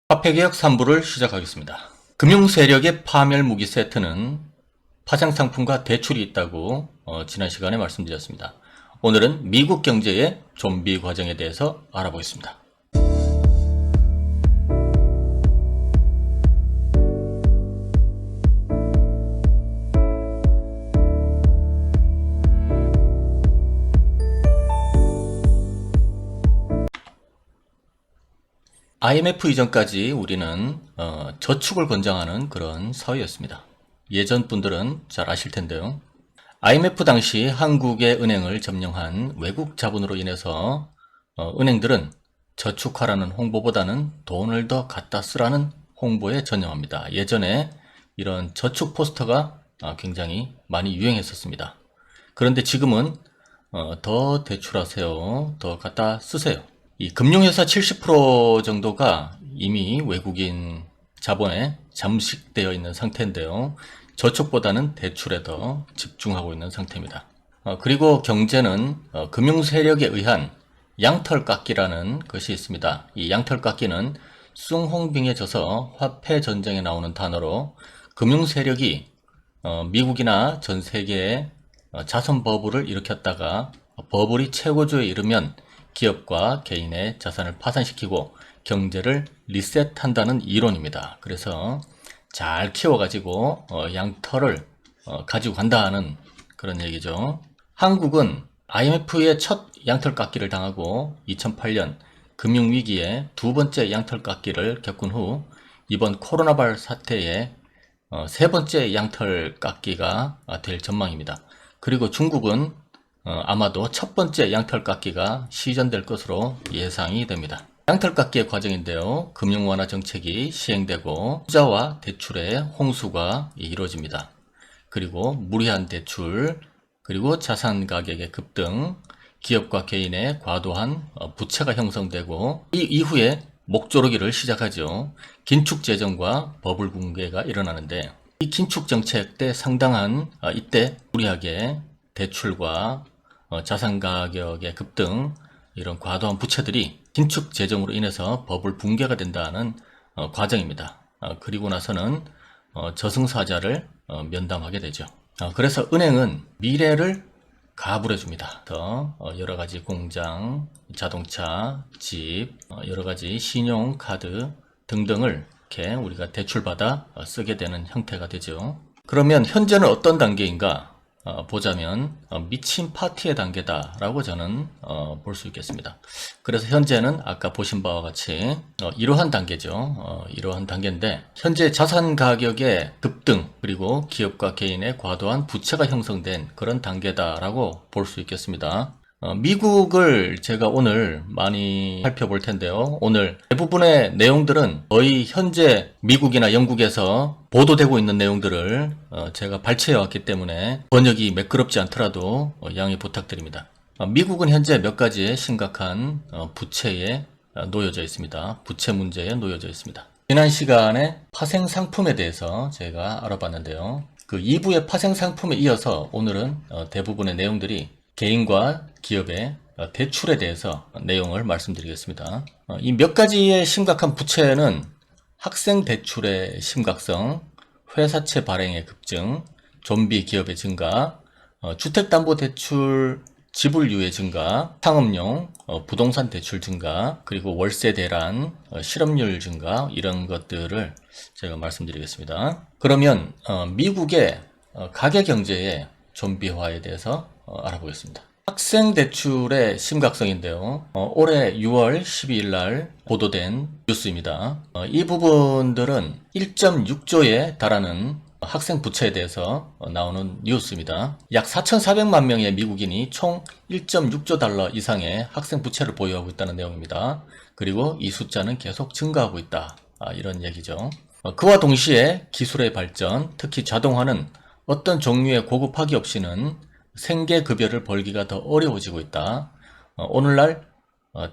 화폐개혁 3부를 시작하겠습니다. 금융세력의 파멸무기 세트는 파생상품과 대출이 있다고 지난 시간에 말씀드렸습니다. 오늘은 미국 경제의 좀비 과정에 대해서 알아보겠습니다. IMF 이전까지 우리는 저축을 권장하는 그런 사회였습니다. 예전 분들은 잘 아실 텐데요. IMF 당시 한국의 은행을 점령한 외국 자본으로 인해서 은행들은 저축하라는 홍보보다는 돈을 더 갖다 쓰라는 홍보에 전념합니다. 예전에 이런 저축 포스터가 굉장히 많이 유행했었습니다. 그런데 지금은 더 대출하세요, 더 갖다 쓰세요. 이 금융회사 70% 정도가 이미 외국인 자본에 잠식되어 있는 상태인데요. 저축보다는 대출에 더 집중하고 있는 상태입니다. 그리고 경제는 금융세력에 의한 양털깎기라는 것이 있습니다. 이 양털깎기는 숭홍빙에 져서 화폐 전쟁에 나오는 단어로 금융세력이 미국이나 전 세계에 자선 버블을 일으켰다가 버블이 최고조에 이르면 기업과 개인의 자산을 파산시키고 경제를 리셋한다는 이론입니다. 그래서 잘 키워가지고 양털을 가지고 간다는 그런 얘기죠. 한국은 IMF의 첫 양털 깎기를 당하고 2008년 금융위기에 두 번째 양털 깎기를 겪은 후 이번 코로나발 사태에 세 번째 양털 깎기가 될 전망입니다. 그리고 중국은 아마도 첫 번째 양털 깎기가 시전될 것으로 예상이 됩니다. 양털 깎기의 과정인데요. 금융 완화 정책이 시행되고 투자와 대출의 홍수가 이루어집니다. 그리고 무리한 대출, 그리고 자산 가격의 급등, 기업과 개인의 과도한 부채가 형성되고 이 이후에 목조르기를 시작하죠. 긴축 재정과 버블 붕괴가 일어나는데 이 긴축 정책 때 상당한 이때 무리하게 대출과 자산 가격의 급등, 이런 과도한 부채들이 긴축 재정으로 인해서 버블 붕괴가 된다는 과정입니다. 그리고 나서는 저승사자를 면담하게 되죠. 그래서 은행은 미래를 가불해 줍니다. 여러 가지 공장, 자동차, 집, 여러 가지 신용 카드 등등을 이렇게 우리가 대출받아 쓰게 되는 형태가 되죠. 그러면 현재는 어떤 단계인가 보자면 미친 파티의 단계다라고 저는 볼 수 있겠습니다. 그래서 현재는 아까 보신 바와 같이 이러한 단계죠. 이러한 단계인데 현재 자산 가격의 급등, 그리고 기업과 개인의 과도한 부채가 형성된 그런 단계다라고 볼 수 있겠습니다. 미국을 제가 오늘 많이 살펴볼 텐데요. 오늘 대부분의 내용들은 거의 현재 미국이나 영국에서 보도되고 있는 내용들을 제가 발췌해 왔기 때문에 번역이 매끄럽지 않더라도 양해 부탁드립니다. 미국은 현재 몇 가지의 심각한 부채에 놓여져 있습니다. 부채 문제에 놓여져 있습니다. 지난 시간에 파생상품에 대해서 제가 알아봤는데요. 그 2부의 파생상품에 이어서 오늘은 대부분의 내용들이 개인과 기업의 대출에 대해서 내용을 말씀드리겠습니다. 이 몇 가지의 심각한 부채는 학생 대출의 심각성, 회사채 발행의 급증, 좀비 기업의 증가, 주택담보대출 지불유예 증가, 상업용 부동산 대출 증가, 그리고 월세 대란, 실업률 증가, 이런 것들을 제가 말씀드리겠습니다. 그러면 미국의 가계경제의 좀비화에 대해서 알아보겠습니다. 학생 대출의 심각성인데요. 올해 6월 12일 날 보도된 뉴스입니다. 이 부분들은 1.6조에 달하는 학생 부채에 대해서 나오는 뉴스입니다. 약 4,400만 명의 미국인이 총 1.6조 달러 이상의 학생 부채를 보유하고 있다는 내용입니다. 그리고 이 숫자는 계속 증가하고 있다. 이런 얘기죠. 그와 동시에 기술의 발전, 특히 자동화는 어떤 종류의 고급학위 없이는 생계급여를 벌기가 더 어려워지고 있다. 오늘날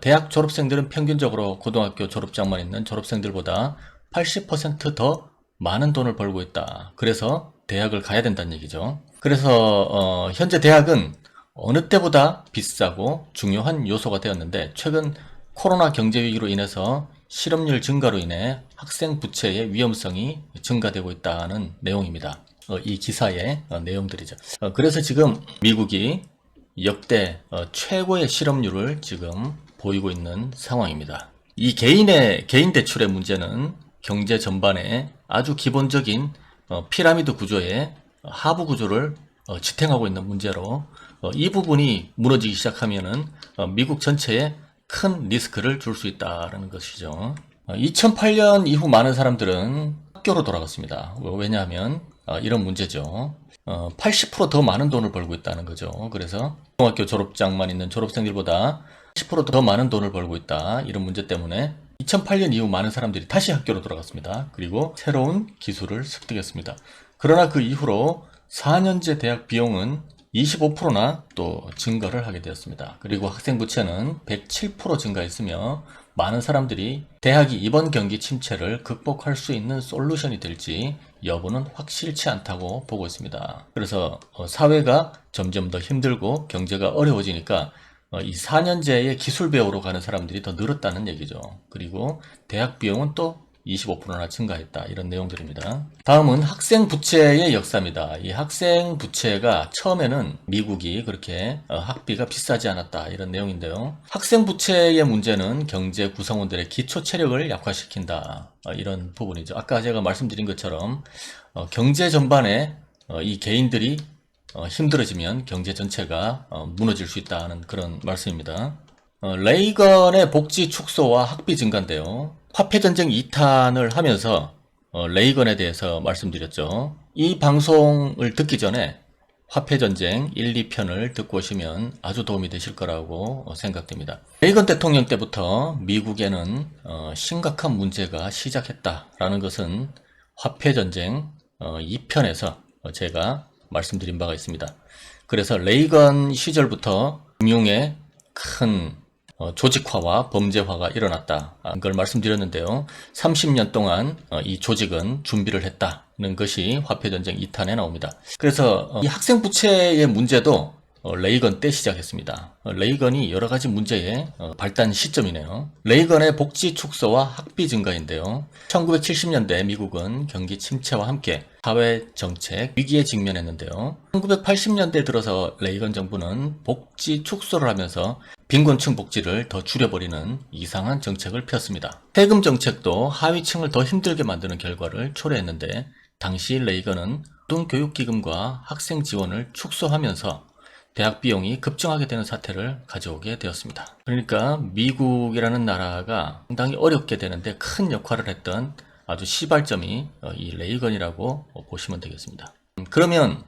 대학 졸업생들은 평균적으로 고등학교 졸업장만 있는 졸업생들보다 80% 더 많은 돈을 벌고 있다. 그래서 대학을 가야 된다는 얘기죠. 그래서 현재 대학은 어느 때보다 비싸고 중요한 요소가 되었는데 최근 코로나 경제위기로 인해서 실업률 증가로 인해 학생 부채의 위험성이 증가되고 있다는 내용입니다. 이 기사의 내용들이죠. 그래서 지금 미국이 역대 최고의 실업률을 지금 보이고 있는 상황입니다. 이 개인 대출의 문제는 경제 전반에 아주 기본적인 피라미드 구조의 하부 구조를 지탱하고 있는 문제로 이 부분이 무너지기 시작하면은 미국 전체에 큰 리스크를 줄 수 있다는 것이죠. 2008년 이후 많은 사람들은 학교로 돌아갔습니다. 왜냐하면 이런 문제죠. 80% 더 많은 돈을 벌고 있다는 거죠. 그래서 중학교 졸업장만 있는 졸업생들보다 10%더 많은 돈을 벌고 있다. 이런 문제 때문에 2008년 이후 많은 사람들이 다시 학교로 돌아갔습니다. 그리고 새로운 기술을 습득했습니다. 그러나 그 이후로 4년제 대학 비용은 25%나 또 증가를 하게 되었습니다. 그리고 학생 부채는 107% 증가했으며 많은 사람들이 대학이 이번 경기 침체를 극복할 수 있는 솔루션이 될지 여부는 확실치 않다고 보고 있습니다. 그래서 사회가 점점 더 힘들고 경제가 어려워지니까 이 4년제의 기술 배우러 가는 사람들이 더 늘었다는 얘기죠. 그리고 대학 비용은 또 25%나 증가했다. 이런 내용들입니다. 다음은 학생 부채의 역사입니다. 이 학생 부채가 처음에는 미국이 그렇게 학비가 비싸지 않았다. 이런 내용인데요. 학생 부채의 문제는 경제 구성원들의 기초 체력을 약화시킨다. 이런 부분이죠. 아까 제가 말씀드린 것처럼 경제 전반에 이 개인들이 힘들어지면 경제 전체가 무너질 수 있다는 그런 말씀입니다. 레이건의 복지 축소와 학비 증가인데요. 화폐전쟁 2탄을 하면서 레이건에 대해서 말씀드렸죠. 이 방송을 듣기 전에 화폐전쟁 1, 2편을 듣고 오시면 아주 도움이 되실 거라고 생각됩니다. 레이건 대통령 때부터 미국에는 심각한 문제가 시작했다라는 것은 화폐전쟁 2편에서 제가 말씀드린 바가 있습니다. 그래서 레이건 시절부터 금융의 큰 조직화와 범죄화가 일어났다. 걸 말씀드렸는데요. 30년 동안 이 조직은 준비를 했다는 것이 화폐전쟁 2탄에 나옵니다. 그래서 이 학생 부채의 문제도 레이건 때 시작했습니다. 레이건이 여러 가지 문제의 발단 시점이네요. 레이건의 복지 축소와 학비 증가인데요. 1970년대 미국은 경기 침체와 함께 사회 정책 위기에 직면했는데요. 1980년대 들어서 레이건 정부는 복지 축소를 하면서 빈곤층 복지를 더 줄여버리는 이상한 정책을 폈습니다. 세금 정책도 하위층을 더 힘들게 만드는 결과를 초래했는데 당시 레이건은 고등교육기금과 학생 지원을 축소하면서 대학 비용이 급증하게 되는 사태를 가져오게 되었습니다. 그러니까 미국이라는 나라가 상당히 어렵게 되는데 큰 역할을 했던 아주 시발점이 이 레이건이라고 보시면 되겠습니다. 그러면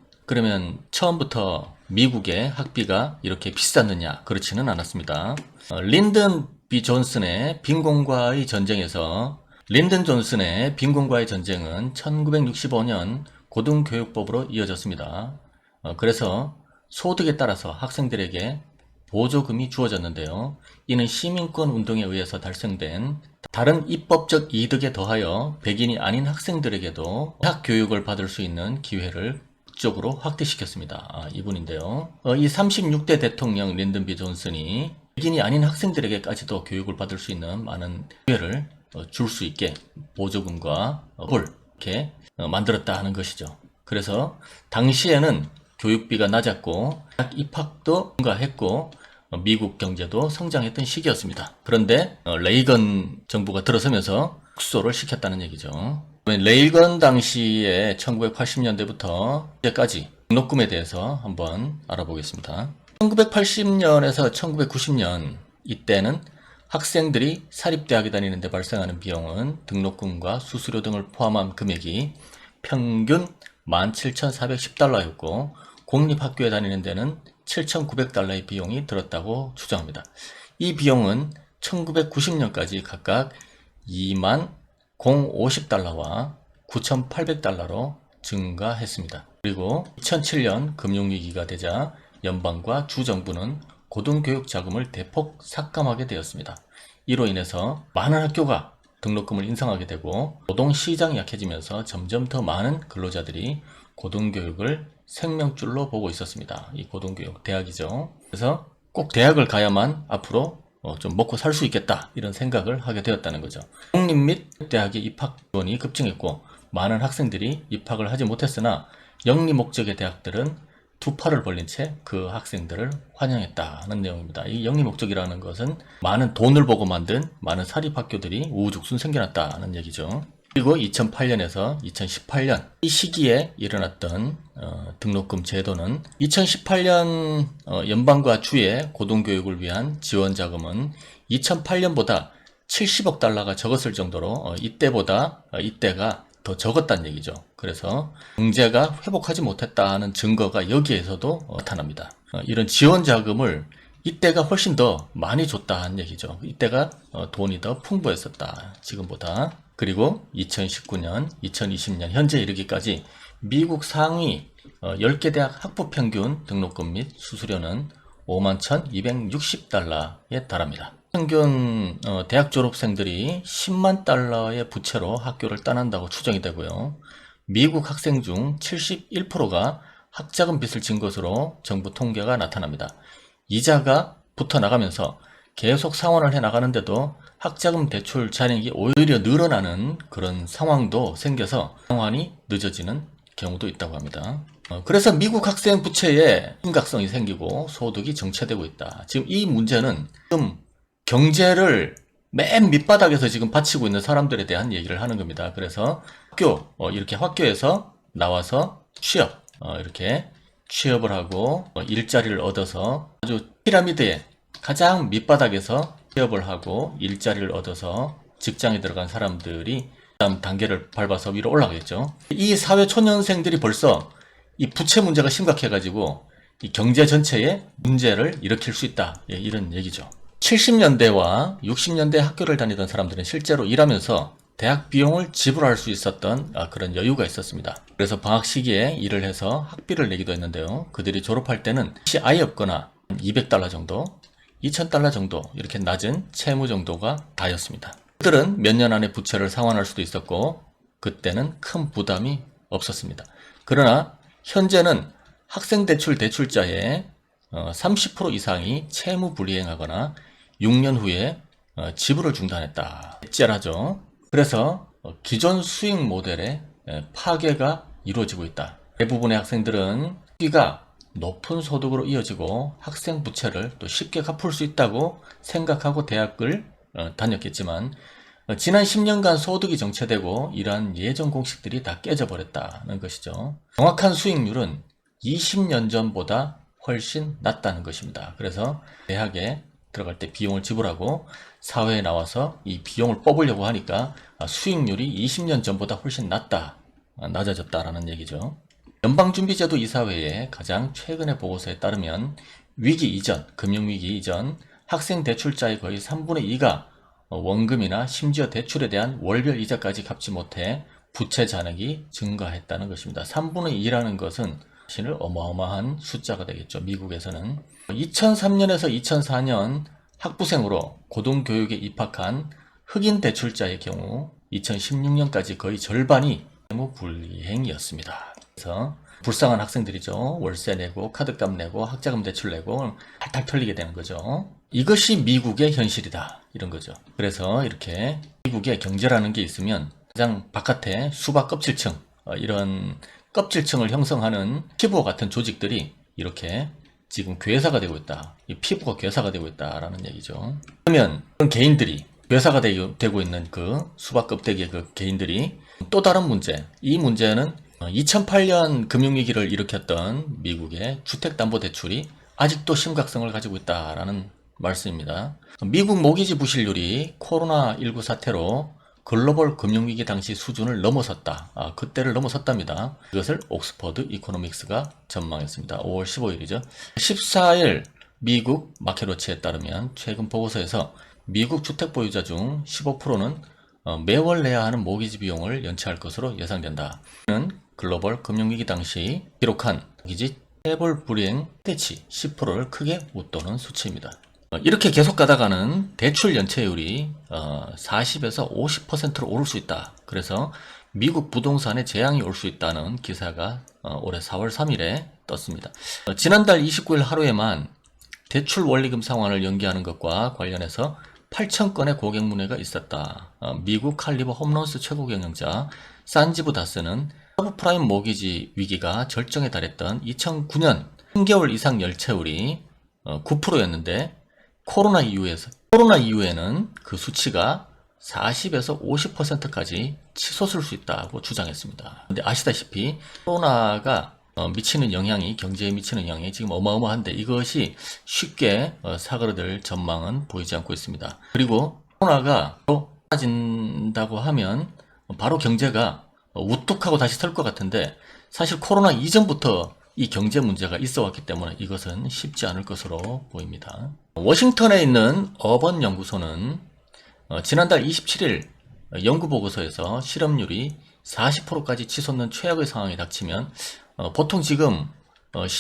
처음부터 미국의 학비가 이렇게 비쌌느냐? 그렇지는 않았습니다. 린든 B 존슨의 빈곤과의 전쟁에서 린든 존슨의 빈곤과의 전쟁은 1965년 고등교육법으로 이어졌습니다. 그래서 소득에 따라서 학생들에게 보조금이 주어졌는데요. 이는 시민권 운동에 의해서 달성된 다른 입법적 이득에 더하여 백인이 아닌 학생들에게도 대학 교육을 받을 수 있는 기회를 극적으로 확대시켰습니다. 이분인데요. 이 36대 대통령 린든 B 존슨이 백인이 아닌 학생들에게까지도 교육을 받을 수 있는 많은 기회를 줄 수 있게 보조금과 홀 이렇게 만들었다 하는 것이죠. 그래서 당시에는 교육비가 낮았고 대학 입학도 증가했고 미국 경제도 성장했던 시기였습니다. 그런데 레이건 정부가 들어서면서 축소를 시켰다는 얘기죠. 레이건 당시에 1980년대부터 이제까지 등록금에 대해서 한번 알아보겠습니다. 1980년에서 1990년 이때는 학생들이 사립대학에 다니는데 발생하는 비용은 등록금과 수수료 등을 포함한 금액이 평균 17,410달러였고 공립학교에 다니는 데는 7,900달러의 비용이 들었다고 추정합니다. 이 비용은 1990년까지 각각 20,050달러와 9,800달러로 증가했습니다. 그리고 2007년 금융위기가 되자 연방과 주정부는 고등교육 자금을 대폭 삭감하게 되었습니다. 이로 인해서 많은 학교가 등록금을 인상하게 되고 노동시장이 약해지면서 점점 더 많은 근로자들이 고등교육을 생명줄로 보고 있었습니다. 이 고등교육, 대학이죠. 그래서 꼭 대학을 가야만 앞으로 좀 먹고 살 수 있겠다 이런 생각을 하게 되었다는 거죠. 공립 및 대학의 입학 지원이 급증했고 많은 학생들이 입학을 하지 못했으나 영리 목적의 대학들은 두 팔을 벌린 채 그 학생들을 환영했다는 내용입니다. 이 영리 목적이라는 것은 많은 돈을 보고 만든 많은 사립학교들이 우후죽순 생겨났다는 얘기죠. 그리고 2008년에서 2018년 이 시기에 일어났던 등록금 제도는 2018년 연방과 주의 고등교육을 위한 지원 자금은 2008년보다 70억 달러가 적었을 정도로 이때가 더 적었다는 얘기죠. 그래서 경제가 회복하지 못했다는 증거가 여기에서도 나타납니다. 이런 지원 자금을 이때가 훨씬 더 많이 줬다는 얘기죠. 이때가 돈이 더 풍부했었다. 지금보다. 그리고 2019년, 2020년 현재 이르기까지 미국 상위 10개 대학 학부 평균 등록금 및 수수료는 51,260달러에 달합니다. 평균 대학 졸업생들이 10만 달러의 부채로 학교를 떠난다고 추정이 되고요. 미국 학생 중 71%가 학자금 빚을 진 것으로 정부 통계가 나타납니다. 이자가 붙어 나가면서 계속 상환을 해 나가는데도 학자금 대출 잔액이 오히려 늘어나는 그런 상황도 생겨서 상환이 늦어지는 경우도 있다고 합니다. 그래서 미국 학생 부채에 심각성이 생기고 소득이 정체되고 있다. 지금 이 문제는 지금 경제를 맨 밑바닥에서 지금 바치고 있는 사람들에 대한 얘기를 하는 겁니다. 그래서 이렇게 학교에서 나와서 이렇게 취업을 하고 일자리를 얻어서 아주 피라미드의 가장 밑바닥에서 취업을 하고 일자리를 얻어서 직장에 들어간 사람들이 다음 단계를 밟아서 위로 올라가겠죠. 이 사회 초년생들이 벌써 이 부채 문제가 심각해가지고 이 경제 전체에 문제를 일으킬 수 있다. 이런 얘기죠. 70년대와 60년대 학교를 다니던 사람들은 실제로 일하면서 대학 비용을 지불할 수 있었던 그런 여유가 있었습니다. 그래서 방학 시기에 일을 해서 학비를 내기도 했는데요. 그들이 졸업할 때는 빚이 아예 없거나 200달러 정도, 2000달러 정도 이렇게 낮은 채무 정도가 다였습니다. 그들은 몇 년 안에 부채를 상환할 수도 있었고 그때는 큰 부담이 없었습니다. 그러나 현재는 학생대출 대출자의 30% 이상이 채무 불이행하거나 6년 후에 지불을 중단했다. 째라죠. 그래서 기존 수익 모델의 파괴가 이루어지고 있다. 대부분의 학생들은 학비가 높은 소득으로 이어지고 학생 부채를 또 쉽게 갚을 수 있다고 생각하고 대학을 다녔겠지만 지난 10년간 소득이 정체되고 이러한 예전 공식들이 다 깨져버렸다는 것이죠. 정확한 수익률은 20년 전보다 훨씬 낮다는 것입니다. 그래서 대학에 들어갈 때 비용을 지불하고 사회에 나와서 이 비용을 뽑으려고 하니까 수익률이 20년 전보다 훨씬 낮아졌다라는 얘기죠. 연방준비제도 이사회의 가장 최근의 보고서에 따르면 위기 이전, 금융위기 이전 학생 대출자의 거의 3분의 2가 원금이나 심지어 대출에 대한 월별 이자까지 갚지 못해 부채 잔액이 증가했다는 것입니다. 3분의 2라는 것은 사실 어마어마한 숫자가 되겠죠. 미국에서는 2003년에서 2004년 학부생으로 고등교육에 입학한 흑인 대출자의 경우 2016년까지 거의 절반이 채무 불이행이었습니다. 그래서 불쌍한 학생들이죠. 월세 내고 카드값 내고 학자금 대출 내고 탈탈 털리게 되는 거죠. 이것이 미국의 현실이다 이런 거죠. 그래서 이렇게 미국의 경제라는 게 있으면 가장 바깥에 수박 껍질층 이런 껍질층을 형성하는 피부와 같은 조직들이 이렇게 지금 괴사가 되고 있다. 이 피부가 괴사가 되고 있다라는 얘기죠. 그러면 그런 개인들이 괴사가 되고 있는 그 수박 껍데기의 그 개인들이 또 다른 문제. 이 문제는 2008년 금융위기를 일으켰던 미국의 주택담보대출이 아직도 심각성을 가지고 있다라는 말씀입니다. 미국 모기지 부실률이 코로나19 사태로 글로벌 금융위기 당시 수준을 넘어섰다. 그때를 넘어섰답니다. 이것을 옥스퍼드 이코노믹스가 전망했습니다. 5월 15일이죠. 14일 미국 마켓워치에 따르면 최근 보고서에서 미국 주택 보유자 중 15%는 매월 내야 하는 모기지 비용을 연체할 것으로 예상된다. 이는 글로벌 금융위기 당시 기록한 모기지 체불 불이행 최대치 10%를 크게 웃도는 수치입니다. 이렇게 계속 가다가는 대출 연체율이 40에서 50%로 오를 수 있다. 그래서 미국 부동산에 재앙이 올 수 있다는 기사가 올해 4월 3일에 떴습니다. 지난달 29일 하루에만 대출 원리금 상환을 연기하는 것과 관련해서 8천 건의 고객 문의가 있었다. 미국 칼리버 홈런스 최고 경영자 산지부 다스는 서브프라임 모기지 위기가 절정에 달했던 2009년 3개월 이상 열채율이 9%였는데 코로나 이후에는 그 수치가 40에서 50%까지 치솟을 수 있다고 주장했습니다. 근데 아시다시피 코로나가 미치는 영향이, 경제에 미치는 영향이 지금 어마어마한데 이것이 쉽게 사그라들 전망은 보이지 않고 있습니다. 그리고 코로나가 사라진다고 하면 바로 경제가 우뚝하고 다시 설 것 같은데 사실 코로나 이전부터 이 경제 문제가 있어 왔기 때문에 이것은 쉽지 않을 것으로 보입니다. 워싱턴에 있는 어번 연구소는 지난달 27일 연구보고서에서 실업률이 40%까지 치솟는 최악의 상황이 닥치면 보통 지금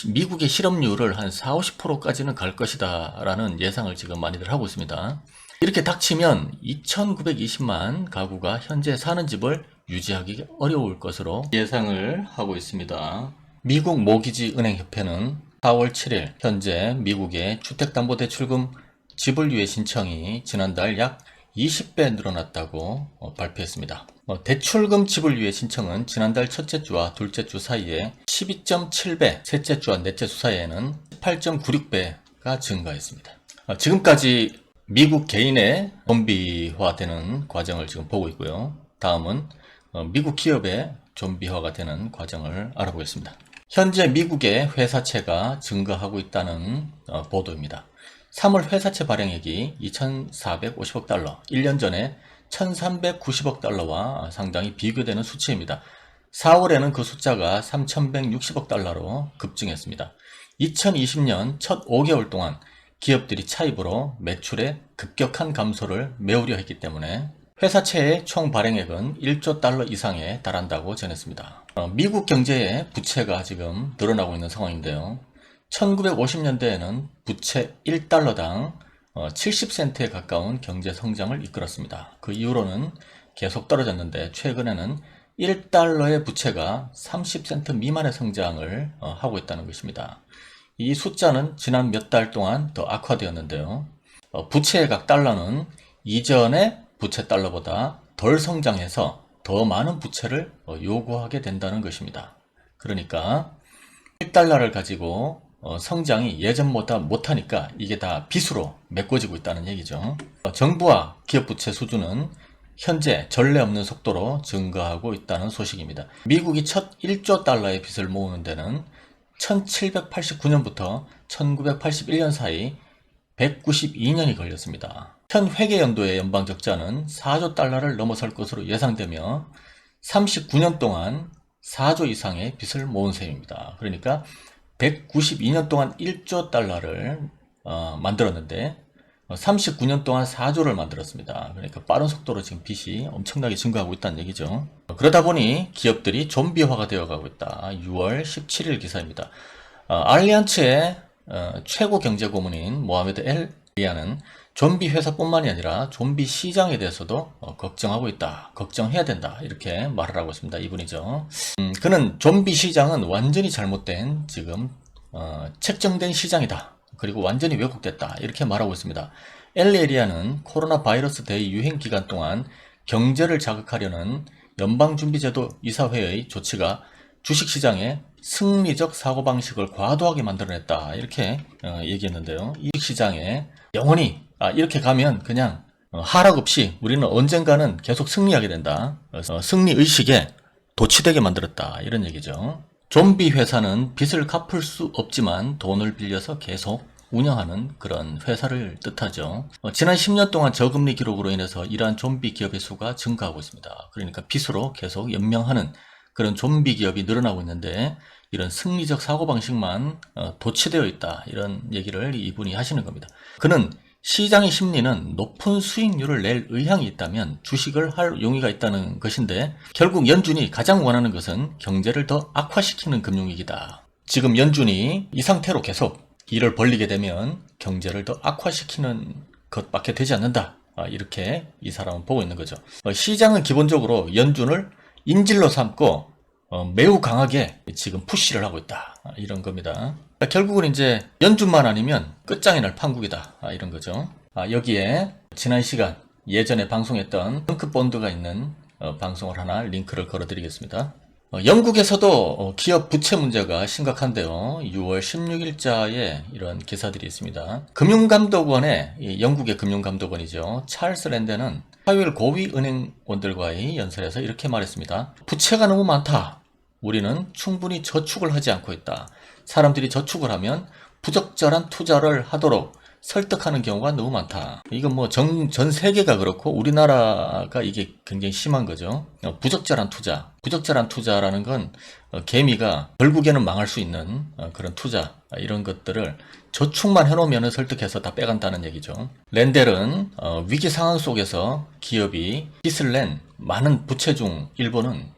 미국의 실업률을 한 40~50%까지는 갈 것이다 라는 예상을 지금 많이들 하고 있습니다. 이렇게 닥치면 2,920만 가구가 현재 사는 집을 유지하기 어려울 것으로 예상을 하고 있습니다. 미국 모기지은행협회는 4월 7일 현재 미국의 주택담보대출금 지불유예 신청이 지난달 약 20배 늘어났다고 발표했습니다. 대출금 지불유예 신청은 지난달 첫째 주와 둘째 주 사이에 12.7배, 셋째 주와 넷째 주 사이에는 18.96배가 증가했습니다. 지금까지 미국 개인의 좀비화되는 과정을 지금 보고 있고요. 다음은 미국 기업의 좀비화가 되는 과정을 알아보겠습니다. 현재 미국의 회사채가 증가하고 있다는 보도입니다. 3월 회사채 발행액이 2,450억 달러, 1년 전에 1,390억 달러와 상당히 비교되는 수치입니다. 4월에는 그 숫자가 3,160억 달러로 급증했습니다. 2020년 첫 5개월 동안 기업들이 차입으로 매출의 급격한 감소를 메우려 했기 때문에 회사채의 총 발행액은 1조 달러 이상에 달한다고 전했습니다. 미국 경제의 부채가 지금 늘어나고 있는 상황인데요. 1950년대에는 부채 1달러당 70센트에 가까운 경제 성장을 이끌었습니다. 그 이후로는 계속 떨어졌는데 최근에는 1달러의 부채가 30센트 미만의 성장을 하고 있다는 것입니다. 이 숫자는 지난 몇 달 동안 더 악화되었는데요. 부채의 각 달러는 이전의 부채 달러보다 덜 성장해서 더 많은 부채를 요구하게 된다는 것입니다. 그러니까 1달러를 가지고 성장이 예전보다 못하니까 이게 다 빚으로 메꿔지고 있다는 얘기죠. 정부와 기업 부채 수준은 현재 전례 없는 속도로 증가하고 있다는 소식입니다. 미국이 첫 1조 달러의 빚을 모으는 데는 1789년부터 1981년 사이 192년이 걸렸습니다. 현 회계연도의 연방적자는 4조 달러를 넘어설 것으로 예상되며 39년 동안 4조 이상의 빚을 모은 셈입니다. 그러니까 192년 동안 1조 달러를 만들었는데 39년 동안 4조를 만들었습니다. 그러니까 빠른 속도로 지금 빚이 엄청나게 증가하고 있다는 얘기죠. 그러다 보니 기업들이 좀비화가 되어가고 있다. 6월 17일 기사입니다. 알리안츠의 최고 경제고문인 모하메드 엘 리아는 좀비 회사뿐만이 아니라 좀비 시장에 대해서도 걱정하고 있다. 걱정해야 된다. 이렇게 말을 하고 있습니다. 이분이죠. 그는 좀비 시장은 완전히 잘못된 지금 책정된 시장이다. 그리고 완전히 왜곡됐다. 이렇게 말하고 있습니다. 엘리에리아는 코로나 바이러스 대유행 기간 동안 경제를 자극하려는 연방준비제도 이사회의 조치가 주식시장의 승리적 사고방식을 과도하게 만들어냈다. 이렇게 얘기했는데요. 이 시장에 영원히 이렇게 가면 그냥 하락 없이 우리는 언젠가는 계속 승리하게 된다. 그래서 승리의식에 도취되게 만들었다. 이런 얘기죠. 좀비 회사는 빚을 갚을 수 없지만 돈을 빌려서 계속 운영하는 그런 회사를 뜻하죠. 지난 10년 동안 저금리 기록으로 인해서 이러한 좀비 기업의 수가 증가하고 있습니다. 그러니까 빚으로 계속 연명하는 그런 좀비 기업이 늘어나고 있는데 이런 승리적 사고방식만 도취되어 있다. 이런 얘기를 이분이 하시는 겁니다. 그는 시장의 심리는 높은 수익률을 낼 의향이 있다면 주식을 할 용의가 있다는 것인데 결국 연준이 가장 원하는 것은 경제를 더 악화시키는 금융위기다. 지금 연준이 이 상태로 계속 일을 벌리게 되면 경제를 더 악화시키는 것밖에 되지 않는다. 이렇게 이 사람은 보고 있는 거죠. 시장은 기본적으로 연준을 인질로 삼고 매우 강하게 지금 푸시를 하고 있다. 이런 겁니다. 그러니까 결국은 이제 연준만 아니면 끝장이 날 판국이다. 이런 거죠. 여기에 지난 시간 예전에 방송했던 덩크본드가 있는 방송을 하나 링크를 걸어드리겠습니다. 영국에서도 기업 부채 문제가 심각한데요. 6월 16일자에 이런 기사들이 있습니다. 영국의 금융감독원이죠. 찰스 랜드는 화요일 고위 은행원들과의 연설에서 이렇게 말했습니다. 부채가 너무 많다. 우리는 충분히 저축을 하지 않고 있다. 사람들이 저축을 하면 부적절한 투자를 하도록 설득하는 경우가 너무 많다. 이건 뭐 전 세계가 그렇고 우리나라가 이게 굉장히 심한 거죠. 부적절한 투자. 부적절한 투자라는 건 개미가 결국에는 망할 수 있는 그런 투자. 이런 것들을 저축만 해놓으면 설득해서 다 빼간다는 얘기죠. 랜델은 위기 상황 속에서 기업이 빚을 낸 많은 부채 중 일부는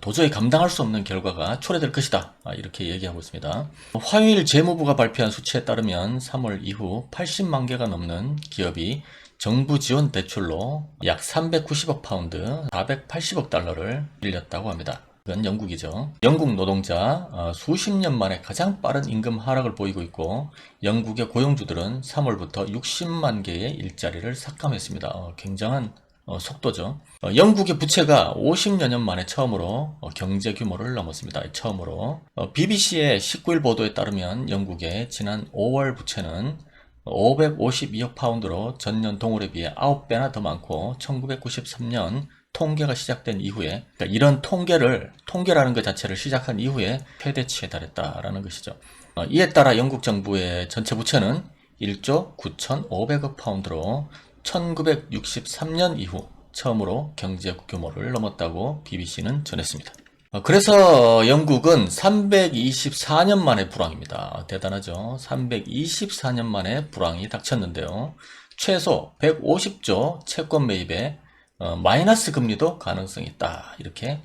도저히 감당할 수 없는 결과가 초래될 것이다. 이렇게 얘기하고 있습니다. 화요일 재무부가 발표한 수치에 따르면 3월 이후 80만 개가 넘는 기업이 정부 지원 대출로 약 390억 파운드, 480억 달러를 빌렸다고 합니다. 이건 영국이죠. 영국 노동자 수십 년 만에 가장 빠른 임금 하락을 보이고 있고 영국의 고용주들은 3월부터 60만 개의 일자리를 삭감했습니다. 굉장한 속도죠. 영국의 부채가 50여 년 만에 처음으로 경제 규모를 넘었습니다. 처음으로. BBC의 19일 보도에 따르면 영국의 지난 5월 부채는 552억 파운드로 전년 동월에 비해 9배나 더 많고 1993년 통계가 시작된 이후에 그러니까 이런 통계라는 것 자체를 시작한 이후에 최대치에 달했다라는 것이죠. 이에 따라 영국 정부의 전체 부채는 1조 9,500억 파운드로 1963년 이후 처음으로 경제 규모를 넘었다고 BBC는 전했습니다. 그래서 영국은 324년 만에 불황입니다. 대단하죠. 324년 만에 불황이 닥쳤는데요. 최소 150조 채권 매입에 마이너스 금리도 가능성이 있다. 이렇게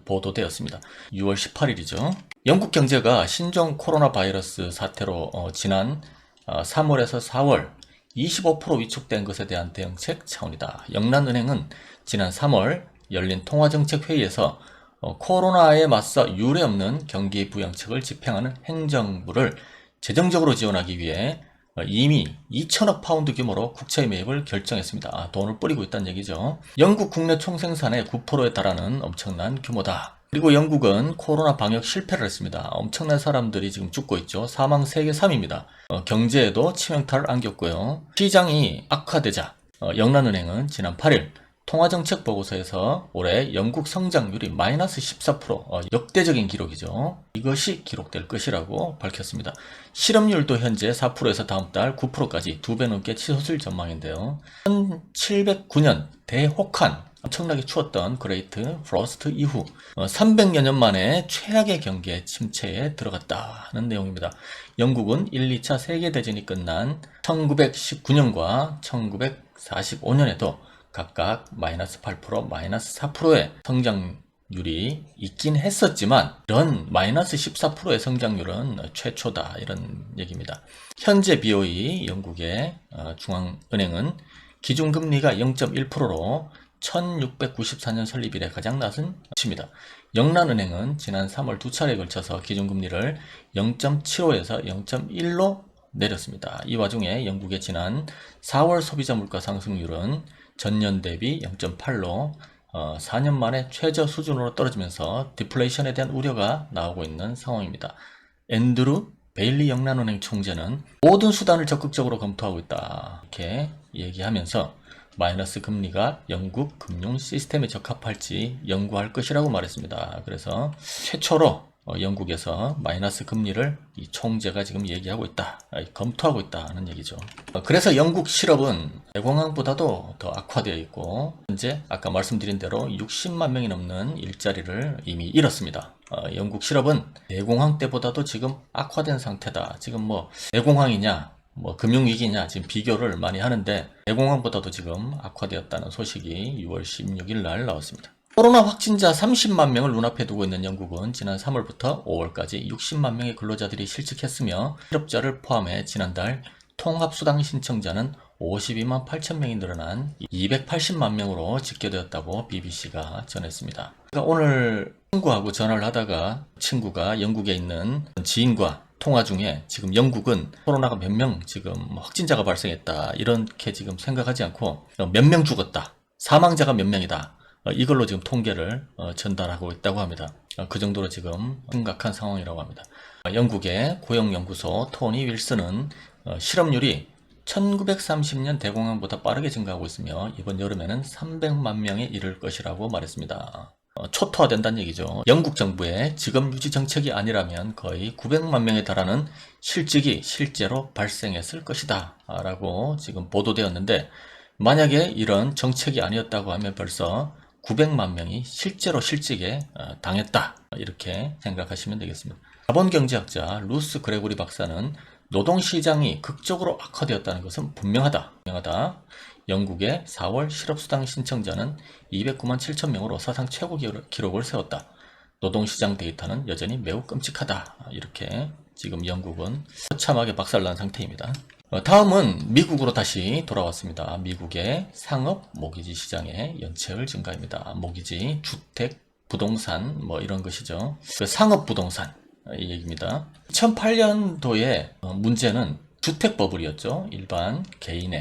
보도되었습니다. 6월 18일이죠. 영국 경제가 신종 코로나 바이러스 사태로 지난 3월에서 4월 25% 위축된 것에 대한 대응책 차원이다. 영란은행은 지난 3월 열린 통화정책회의에서 코로나에 맞서 유례없는 경기 부양책을 집행하는 행정부를 재정적으로 지원하기 위해 이미 2천억 파운드 규모로 국채 매입을 결정했습니다. 돈을 뿌리고 있다는 얘기죠. 영국 국내 총생산의 9%에 달하는 엄청난 규모다. 그리고 영국은 코로나 방역 실패를 했습니다. 엄청난 사람들이 지금 죽고 있죠. 사망 세계 3위입니다. 경제에도 치명타를 안겼고요. 시장이 악화되자 영란은행은 지난 8일 통화정책 보고서에서 올해 영국 성장률이 마이너스 14%, 역대적인 기록이죠. 이것이 기록될 것이라고 밝혔습니다. 실업률도 현재 4%에서 다음 달 9%까지 2배 넘게 치솟을 전망인데요. 1709년 대혹한 엄청나게 추웠던 그레이트 프로스트 이후 300여 년 만에 최악의 경제 침체에 들어갔다는 내용입니다. 영국은 1, 2차 세계대전이 끝난 1919년과 1945년에도 각각 마이너스 8%, 마이너스 4%의 성장률이 있긴 했었지만 이런 마이너스 14%의 성장률은 최초다 이런 얘기입니다. 현재 BOE 영국의 중앙은행은 기준금리가 0.1%로 1694년 설립 이래 가장 낮은 수치입니다. 영란은행은 지난 3월 두 차례에 걸쳐서 기준금리를 0.75에서 0.1로 내렸습니다. 이 와중에 영국의 지난 4월 소비자 물가 상승률은 전년 대비 0.8로 4년 만에 최저 수준으로 떨어지면서 디플레이션에 대한 우려가 나오고 있는 상황입니다. 앤드루 베일리 영란은행 총재는 모든 수단을 적극적으로 검토하고 있다 이렇게 얘기하면서 마이너스 금리가 영국 금융 시스템에 적합할지 연구할 것이라고 말했습니다. 그래서 최초로 영국에서 마이너스 금리를 이 총재가 지금 얘기하고 있다, 검토하고 있다는 얘기죠. 그래서 영국 실업은 대공황보다도 더 악화되어 있고 현재 아까 말씀드린 대로 60만 명이 넘는 일자리를 이미 잃었습니다. 영국 실업은 대공황 때보다도 지금 악화된 상태다. 지금 뭐 대공황이냐 금융위기냐 지금 비교를 많이 하는데 대공황보다도 지금 악화되었다는 소식이 6월 16일 날 나왔습니다. 코로나 확진자 30만 명을 눈앞에 두고 있는 영국은 지난 3월부터 5월까지 60만 명의 근로자들이 실직했으며 실업자를 포함해 지난달 통합수당 신청자는 52만 8천 명이 늘어난 280만 명으로 집계되었다고 BBC가 전했습니다. 그러니까 오늘 친구하고 전화를 하다가 친구가 영국에 있는 지인과 통화 중에 지금 영국은 코로나가 몇 명 지금 확진자가 발생했다 이렇게 지금 생각하지 않고 몇 명 죽었다, 사망자가 몇 명이다, 이걸로 지금 통계를 전달하고 있다고 합니다. 그 정도로 지금 심각한 상황이라고 합니다. 영국의 고용연구소 토니 윌슨은 실업률이 1930년 대공황보다 빠르게 증가하고 있으며 이번 여름에는 300만 명에 이를 것이라고 말했습니다. 초토화된다는 얘기죠. 영국 정부의 직업 유지 정책이 아니라면 거의 900만 명에 달하는 실직이 실제로 발생했을 것이다 라고 지금 보도되었는데, 만약에 이런 정책이 아니었다고 하면 벌써 900만 명이 실제로 실직에 당했다 이렇게 생각하시면 되겠습니다. 자본경제학자 루스 그레고리 박사는 노동시장이 극적으로 악화되었다는 것은 분명하다. 영국의 4월 실업수당 신청자는 209만 7천 명으로 사상 최고 기록을 세웠다. 노동시장 데이터는 여전히 매우 끔찍하다. 이렇게 지금 영국은 처참하게 박살난 상태입니다. 다음은 미국으로 다시 돌아왔습니다. 미국의 상업 모기지 시장의 연체율 증가입니다. 모기지, 주택, 부동산 이런 것이죠. 상업 부동산 이 얘기입니다. 2008년도에 문제는 주택 버블이었죠. 일반 개인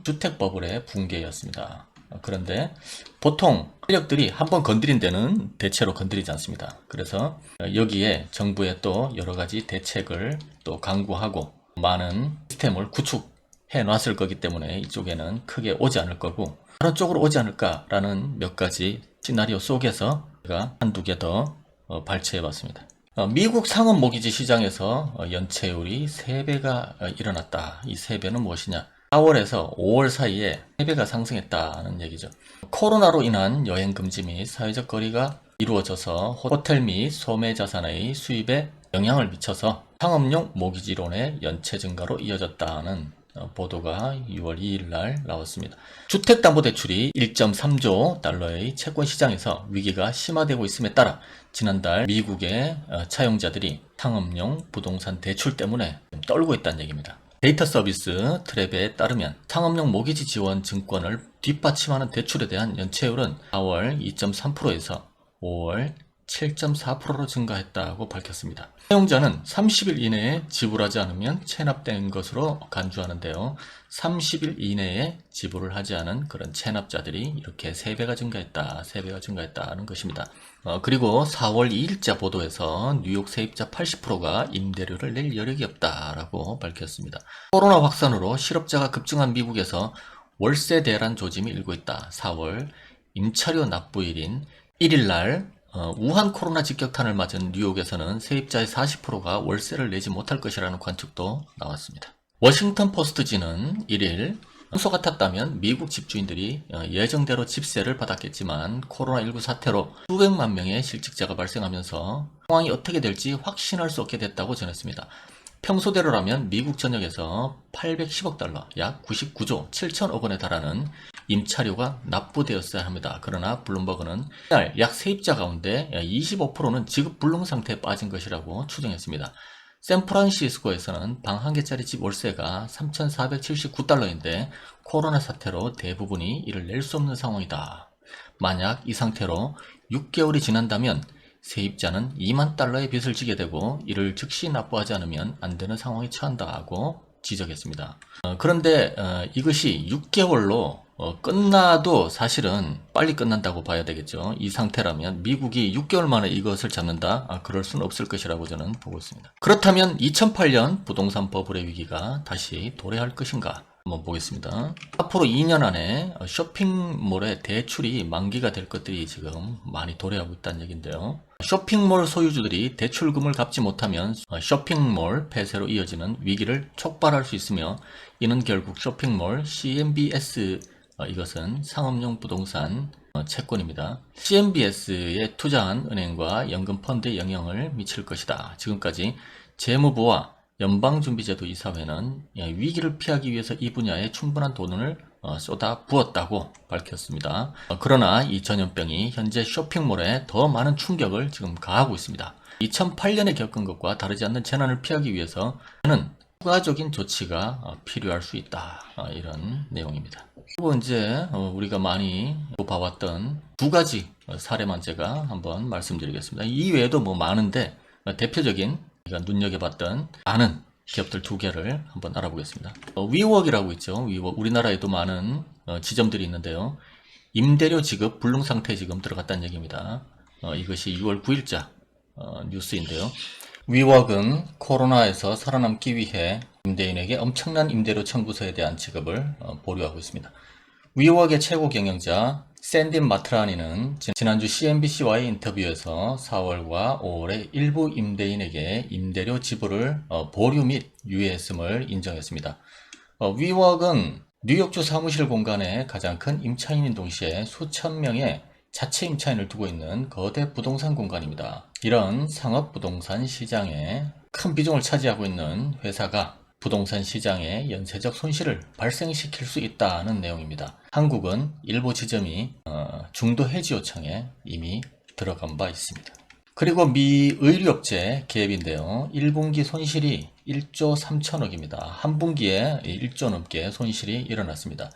주택 버블의 붕괴였습니다. 그런데 보통 세력들이 한번 건드린 데는 대체로 건드리지 않습니다. 그래서 여기에 정부의 또 여러 가지 대책을 또 강구하고 많은 시스템을 구축해 놨을 거기 때문에 이쪽에는 크게 오지 않을 거고, 다른 쪽으로 오지 않을까라는 몇 가지 시나리오 속에서 제가 한두 개 더 발췌해 봤습니다. 미국 상업 모기지 시장에서 연체율이 3배가 일어났다. 이 3배는 무엇이냐? 4월에서 5월 사이에 3배가 상승했다는 얘기죠. 코로나로 인한 여행 금지 및 사회적 거리가 이루어져서 호텔 및 소매 자산의 수입에 영향을 미쳐서 상업용 모기지론의 연체 증가로 이어졌다는 보도가 6월 2일 날 나왔습니다. 주택담보대출이 1.3조 달러의 채권 시장에서 위기가 심화되고 있음에 따라 지난달 미국의 차용자들이 상업용 부동산 대출 때문에 떨고 있다는 얘기입니다. 데이터 서비스 트랩에 따르면 상업용 모기지 지원 증권을 뒷받침하는 대출에 대한 연체율은 4월 2.3%에서 5월 7.4%로 증가했다고 밝혔습니다. 사용자는 30일 이내에 지불하지 않으면 체납된 것으로 간주하는데요. 30일 이내에 지불을 하지 않은 그런 체납자들이 이렇게 3배가 증가했다는 것입니다. 그리고 4월 2일자 보도에서 뉴욕 세입자 80%가 임대료를 낼 여력이 없다라고 밝혔습니다. 코로나 확산으로 실업자가 급증한 미국에서 월세 대란 조짐이 일고 있다. 4월 임차료 납부일인 1일 날 우한 코로나 직격탄을 맞은 뉴욕에서는 세입자의 40%가 월세를 내지 못할 것이라는 관측도 나왔습니다. 워싱턴 포스트지는 1일 평소 같았다면 미국 집주인들이 예정대로 집세를 받았겠지만 코로나19 사태로 수백만 명의 실직자가 발생하면서 상황이 어떻게 될지 확신할 수 없게 됐다고 전했습니다. 평소대로라면 미국 전역에서 810억 달러, 약 99조 7천억 원에 달하는 임차료가 납부되었어야 합니다. 그러나 블룸버그는 이날 약 세입자 가운데 25%는 지급 불능 상태에 빠진 것이라고 추정했습니다. 샌프란시스코에서는 방 한 개짜리 집 월세가 3,479달러인데 코로나 사태로 대부분이 이를 낼 수 없는 상황이다. 만약 이 상태로 6개월이 지난다면 세입자는 2만 달러의 빚을 지게 되고 이를 즉시 납부하지 않으면 안 되는 상황에 처한다고 지적했습니다. 그런데 이것이 6개월로 끝나도 사실은 빨리 끝난다고 봐야 되겠죠. 이 상태라면 미국이 6개월 만에 이것을 잡는다? 그럴 수는 없을 것이라고 저는 보고 있습니다. 그렇다면 2008년 부동산 버블의 위기가 다시 도래할 것인가? 한번 보겠습니다. 앞으로 2년 안에 쇼핑몰의 대출이 만기가 될 것들이 지금 많이 도래하고 있다는 얘기인데요. 쇼핑몰 소유주들이 대출금을 갚지 못하면 쇼핑몰 폐쇄로 이어지는 위기를 촉발할 수 있으며 이는 결국 쇼핑몰 CMBS, 이것은 상업용 부동산 채권입니다. CMBS에 투자한 은행과 연금펀드에 영향을 미칠 것이다. 지금까지 재무부와 연방준비제도 이사회는 위기를 피하기 위해서 이 분야에 충분한 돈을 쏟아 부었다고 밝혔습니다. 그러나 이 전염병이 현재 쇼핑몰에 더 많은 충격을 지금 가하고 있습니다. 2008년에 겪은 것과 다르지 않는 재난을 피하기 위해서 저는 추가적인 조치가 필요할 수 있다. 이런 내용입니다. 그리고 이제 우리가 많이 봐왔던 두 가지 사례만 제가 한번 말씀드리겠습니다. 이 외에도 많은데 대표적인 우리가 눈여겨봤던 많은 기업들 두 개를 한번 알아보겠습니다. 위웍이라고 있죠. 위웍. 우리나라에도 많은 지점들이 있는데요. 임대료 지급 불능 상태에 지금 들어갔다는 얘기입니다. 이것이 6월 9일자 뉴스인데요. 위웍은 코로나에서 살아남기 위해 임대인에게 엄청난 임대료 청구서에 대한 지급을 보류하고 있습니다. 위웍의 최고 경영자 샌딘 마트라니는 지난주 CNBC와의 인터뷰에서 4월과 5월에 일부 임대인에게 임대료 지불을 보류 및 유예했음을 인정했습니다. 위웍은 뉴욕주 사무실 공간에 가장 큰 임차인인 동시에 수천 명의 자체 임차인을 두고 있는 거대 부동산 공간입니다. 이런 상업부동산 시장에 큰 비중을 차지하고 있는 회사가 부동산 시장에 연쇄적 손실을 발생시킬 수 있다는 내용입니다. 한국은 일부 지점이 중도 해지 요청에 이미 들어간 바 있습니다. 그리고 미 의류업체 기업인데요. 1분기 손실이 1조 3천억입니다. 한 분기에 1조 넘게 손실이 일어났습니다.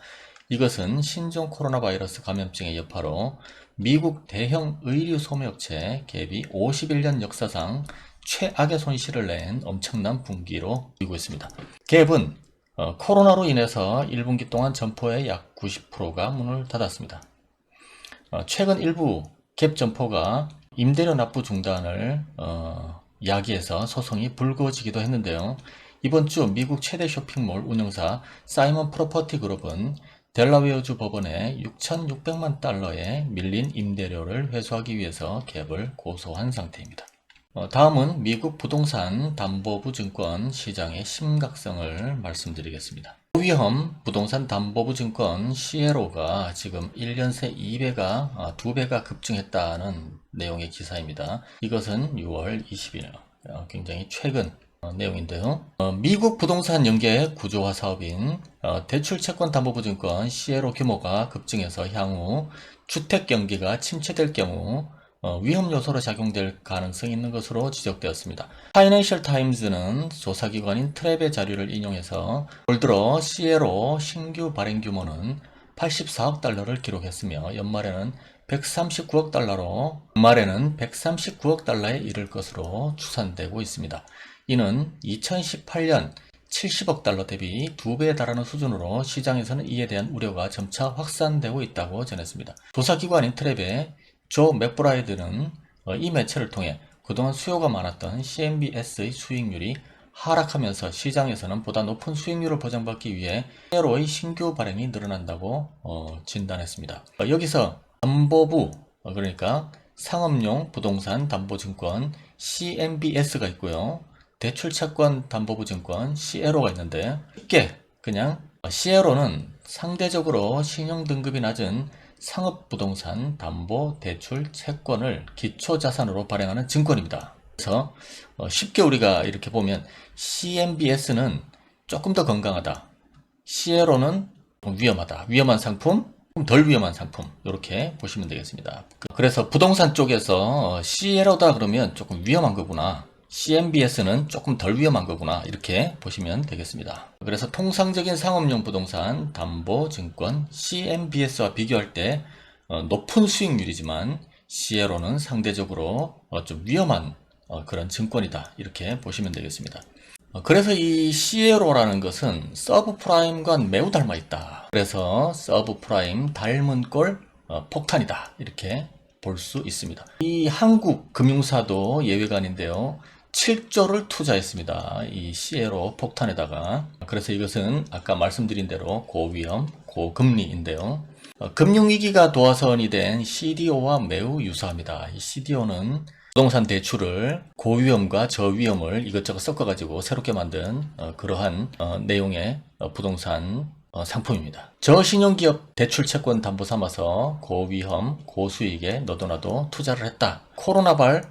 이것은 신종 코로나 바이러스 감염증의 여파로 미국 대형 의류 소매업체 기업이 51년 역사상 최악의 손실을 낸 엄청난 분기로 보이고 있습니다. 갭은 코로나로 인해서 1분기 동안 점포의 약 90%가 문을 닫았습니다. 최근 일부 갭 점포가 임대료 납부 중단을 야기해서 소송이 불거지기도 했는데요. 이번 주 미국 최대 쇼핑몰 운영사 사이먼 프로퍼티 그룹은 델라웨어주 법원에 6,600만 달러의 밀린 임대료를 회수하기 위해서 갭을 고소한 상태입니다. 다음은 미국 부동산 담보부 증권 시장의 심각성을 말씀드리겠습니다. 고위험 부동산 담보부 증권 CLO가 지금 1년 새 2배가 급증했다는 내용의 기사입니다. 이것은 6월 20일 굉장히 최근 내용인데요. 미국 부동산 연계 구조화 사업인 대출채권담보부증권 CLO 규모가 급증해서 향후 주택 경기가 침체될 경우 위험 요소로 작용될 가능성이 있는 것으로 지적되었습니다. 파이낸셜 타임즈는 조사기관인 트랩의 자료를 인용해서 올 들어 CLO 신규 발행 규모는 84억 달러를 기록했으며 연말에는 139억 달러에 이를 것으로 추산되고 있습니다. 이는 2018년 70억 달러 대비 2배에 달하는 수준으로 시장에서는 이에 대한 우려가 점차 확산되고 있다고 전했습니다. 조사기관인 트랩의 조 맥브라이드는 이 매체를 통해 그동안 수요가 많았던 CMBS의 수익률이 하락하면서 시장에서는 보다 높은 수익률을 보장받기 위해 CLO의 신규 발행이 늘어난다고 진단했습니다. 여기서 담보부, 그러니까 상업용 부동산 담보증권 CMBS가 있고요. 대출채권 담보부증권 CLO가 있는데 쉽게 그냥 CLO는 상대적으로 신용등급이 낮은 상업부동산 담보대출 채권을 기초자산으로 발행하는 증권입니다. 그래서 쉽게 우리가 이렇게 보면 CMBS는 조금 더 건강하다, CLO는 위험하다, 위험한 상품, 덜 위험한 상품, 이렇게 보시면 되겠습니다. 그래서 부동산 쪽에서 CLO다 그러면 조금 위험한 거구나, CMBS는 조금 덜 위험한 거구나, 이렇게 보시면 되겠습니다. 그래서 통상적인 상업용 부동산 담보증권 CMBS와 비교할 때 높은 수익률이지만 CLO는 상대적으로 좀 위험한 그런 증권이다, 이렇게 보시면 되겠습니다. 그래서 이 CLO라는 것은 서브프라임과 매우 닮아 있다. 그래서 서브프라임 닮은 꼴 폭탄이다, 이렇게 볼 수 있습니다. 이 한국 금융사도 예외가 아닌데요. 7조를 투자했습니다. 이 CLO 폭탄에다가. 그래서 이것은 아까 말씀드린 대로 고위험, 고금리인데요. 금융위기가 도화선이 된 CDO와 매우 유사합니다. 이 CDO는 부동산 대출을 고위험과 저위험을 이것저것 섞어가지고 새롭게 만든 그러한 내용의 부동산 상품입니다. 저신용기업 대출채권 담보 삼아서 고위험, 고수익에 너도나도 투자를 했다. 코로나발